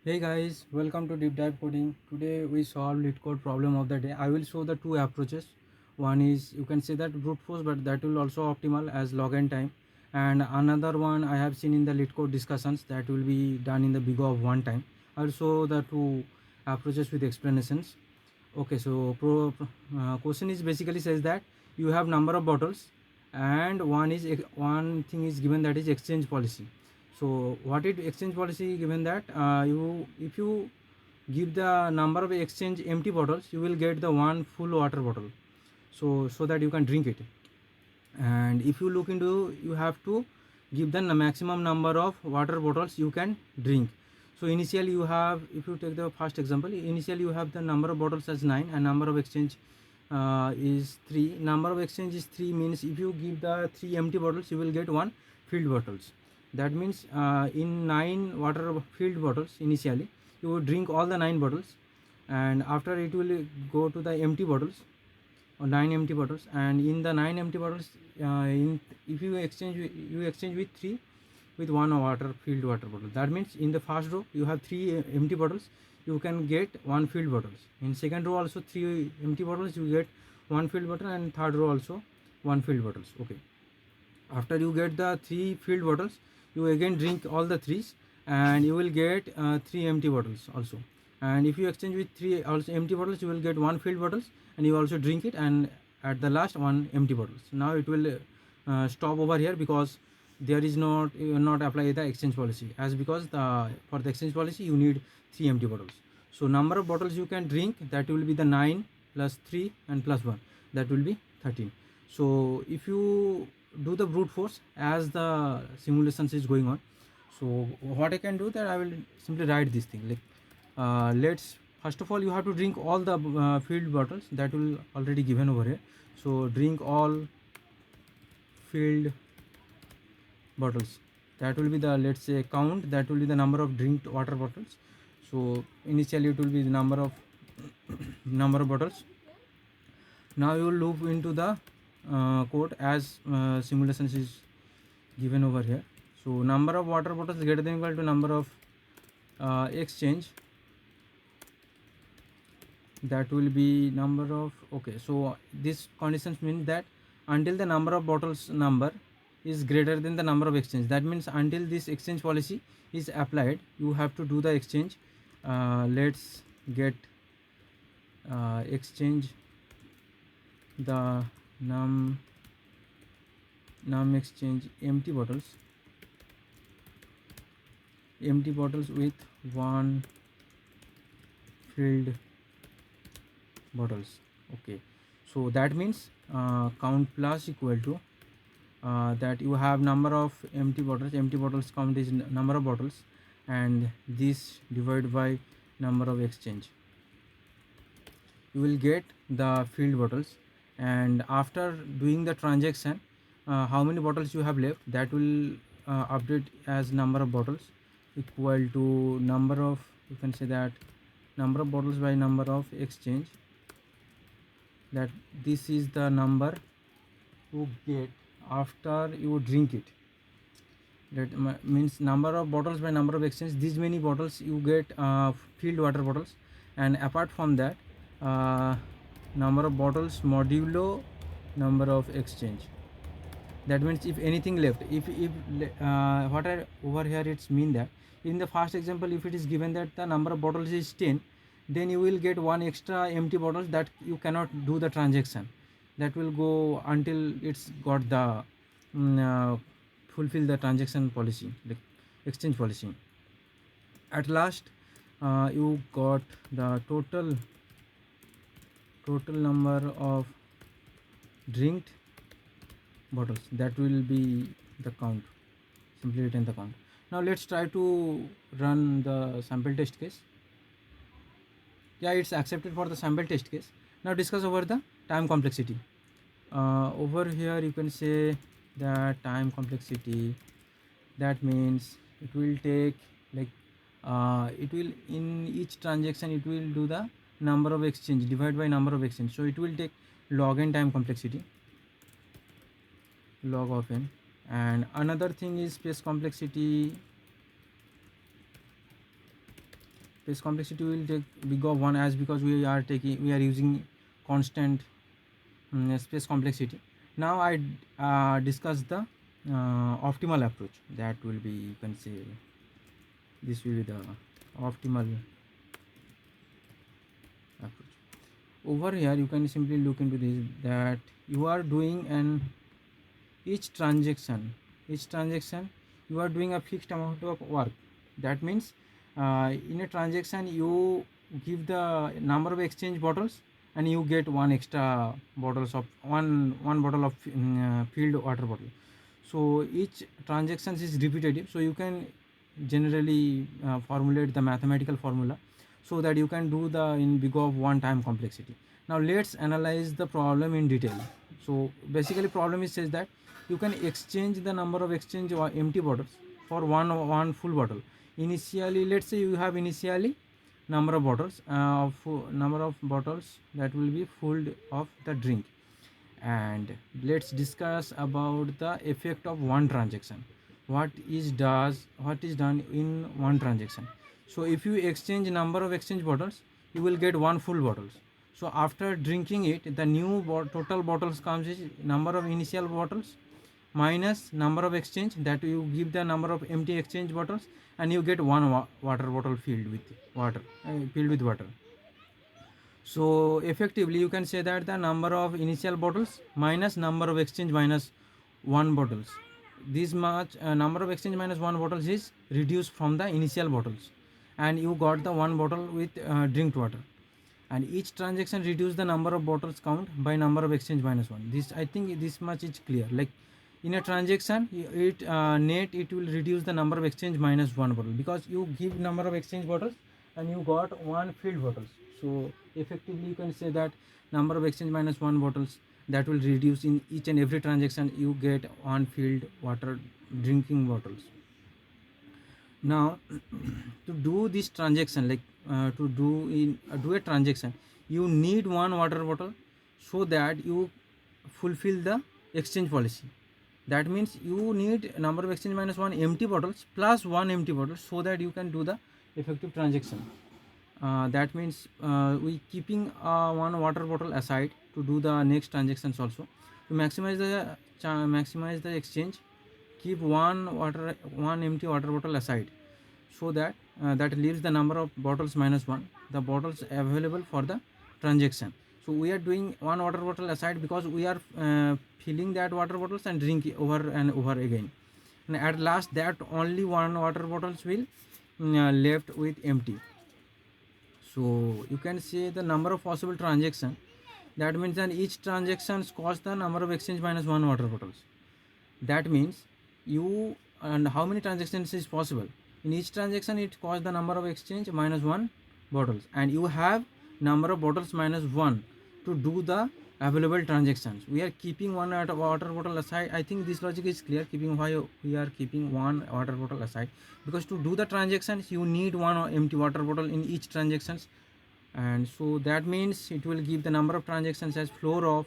Hey guys, welcome to Deep Dive Coding. Today we solve LeetCode problem of the day. I will show the two approaches. One is you can say that brute force, but that will also optimal as log n time. And another one I have seen in the LeetCode discussions that will be done in the big of one time. I'll show the two approaches with explanations. Okay, so question is basically says that you have number of bottles, and one thing is given, that is exchange policy. So what is exchange policy? Given that you if you give the number of exchange empty bottles, you will get the one full water bottle, so that you can drink it. And if you look into, you have to give the maximum number of water bottles you can drink. So initially you have, if you take the first example, initially you have the number of bottles as 9 and number of exchange is 3. Number of exchange is 3 means if you give the 3 empty bottles, you will get 1 filled bottles. That means in 9 water filled bottles, initially you will drink all the 9 bottles, and after it will go to the empty bottles, or 9 empty bottles. And in the 9 empty bottles, if you exchange with 3 with 1 water filled water bottle. That means in the first row you have 3 empty bottles, you can get 1 filled bottles. In second row also 3 empty bottles, you get 1 filled bottle, and third row also 1 filled bottles. Okay, after you get the 3 filled bottles, you again drink all the 3s, and you will get 3 empty bottles also. And if you exchange with 3 also empty bottles, you will get 1 filled bottles, and you also drink it, and at the last 1 empty bottles. Now it will stop over here, because there is not apply the exchange policy, as because for the exchange policy you need 3 empty bottles. So number of bottles you can drink, that will be the 9 plus 3 and plus 1, that will be 13. So if you do the brute force as the simulations is going on, so what I can do, that I will simply write this thing like, let's first of all you have to drink all the filled bottles, that will already given over here. So drink all filled bottles, that will be the, let's say, count, that will be the number of drinked water bottles. So initially it will be the number of number of bottles. Now you will loop into the code as simulations is given over here. So number of water bottles greater than equal to number of exchange, that will be number of, okay, so this conditions means that until the number of bottles number is greater than the number of exchange, that means until this exchange policy is applied, you have to do the exchange. Let's get exchange the num exchange empty bottles with 1 filled bottles. Okay, so that means count plus equal to that you have number of empty bottles count is number of bottles, and this divided by number of exchange, you will get the filled bottles. And after doing the transaction, how many bottles you have left, that will update as number of bottles equal to number of, you can say that, number of bottles by number of exchange, that this is the number you get after you drink it. That means number of bottles by number of exchange, these many bottles you get filled water bottles, and apart from that number of bottles modulo number of exchange. That means if anything left, if what are over here, it's mean that in the first example, if it is given that the number of bottles is 10, then you will get 1 extra empty bottles that you cannot do the transaction, that will go until it's got the fulfill the transaction policy, like exchange policy. At last you got the total number of drinked bottles, that will be the count, simply written the count. Now let's try to run the sample test case. Yeah, it's accepted for the sample test case. Now discuss over the time complexity. Over here you can say that time complexity, that means it will take like it will, in each transaction it will do the number of exchange divided by number of exchange, so it will take log n time complexity, log of n. And another thing is space complexity, space complexity will take big of 1 as because we are using constant space complexity. Now I discuss the optimal approach. That will be, you can say, this will be the optimal approach. Over here you can simply look into this, that you are doing an each transaction you are doing a fixed amount of work. That means in a transaction you give the number of exchange bottles and you get one extra bottles of one bottle of filled water bottle. So each transaction is repetitive, so you can generally formulate the mathematical formula so that you can do the in big of one time complexity. Now let's analyze the problem in detail. So basically problem is says that you can exchange the number of exchange or empty bottles for one full bottle. Initially, let's say you have initially number of bottles that will be full of the drink. And let's discuss about the effect of one transaction. What is done in one transaction. So if you exchange number of exchange bottles, you will get one full bottles. So after drinking it, the new total bottles comes is number of initial bottles minus number of exchange, that you give the number of empty exchange bottles, and you get one water bottle filled with water. So effectively you can say that the number of initial bottles minus number of exchange minus one bottles, this much number of exchange minus one bottles is reduced from the initial bottles, and you got the one bottle with drinked water. And each transaction reduce the number of bottles count by number of exchange minus one. This, I think this much is clear. Like in a transaction it net it will reduce the number of exchange minus one bottle, because you give number of exchange bottles and you got one filled bottles. So effectively you can say that number of exchange minus one bottles, that will reduce in each and every transaction you get one filled water drinking bottles. Now to do this transaction, like to do a transaction, you need one water bottle so that you fulfill the exchange policy. That means you need number of exchange minus one empty bottles plus one empty bottle so that you can do the effective transaction. That means we keeping one water bottle aside to do the next transactions also. To maximize the exchange, keep one empty water bottle aside, so that that leaves the number of bottles minus one, the bottles available for the transaction. So we are doing one water bottle aside because we are filling that water bottles and drink over and over again. And at last that only one water bottles will left with empty. So you can say the number of possible transaction. That means that each transaction costs the number of exchange minus one water bottles. That means you, and how many transactions is possible? In each transaction it costs the number of exchange minus one bottles, and you have number of bottles minus one to do the available transactions. We are keeping one water bottle aside. I think this logic is clear. Keeping why we are keeping one water bottle aside, because to do the transactions you need one empty water bottle in each transactions. And so that means it will give the number of transactions as floor of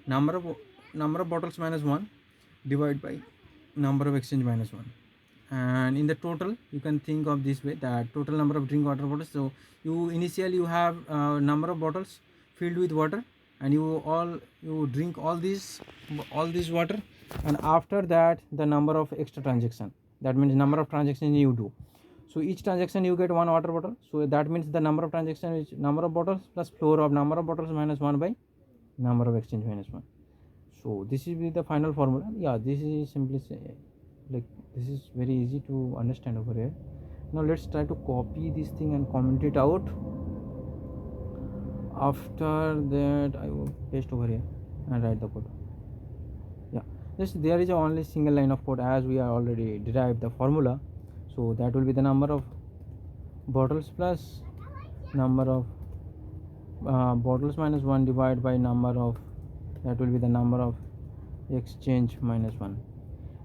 number of bottles minus one divided by number of exchange minus one. And in the total you can think of this way, that total number of drink water bottles. So you initially you have number of bottles filled with water, and you drink all this water, and after that the number of extra transaction, that means number of transactions you do. So each transaction you get one water bottle, so that means the number of transaction is number of bottles plus floor of number of bottles minus one by number of exchange minus one. So this is the final formula. Yeah, this is simply like this is very easy to understand over here. Now let's try to copy this thing and comment it out. After that I will paste over here and write the code. Yeah, just there is only single line of code, as we are already derived the formula. So that will be the number of bottles plus number of bottles minus one divided by number of, that will be the number of exchange minus one.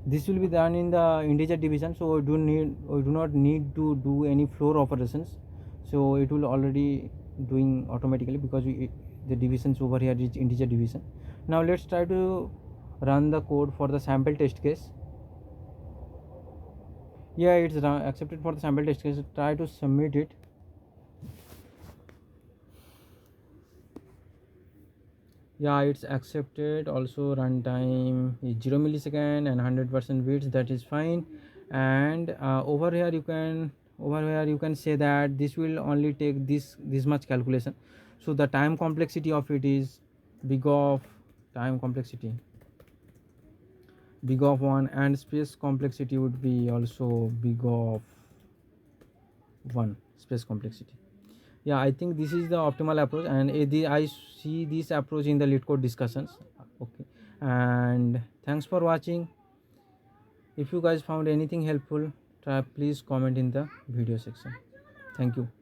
This will be done in the integer division, so we do not need to do any floor operations. So it will already doing automatically, because the divisions over here is integer division. Now let's try to run the code for the sample test case. Yeah, it's accepted for the sample test case. Try to submit it. Yeah, it's accepted. Also runtime is 0 millisecond and 100% bits, that is fine. And over here you can say that this will only take this much calculation. So the time complexity of it is big of time complexity big of 1, and space complexity would be also big of 1 space complexity. Yeah, I think this is the optimal approach, and I see this approach in the LeetCode discussions. Okay, and thanks for watching. If you guys found anything helpful, please comment in the video section. Thank you.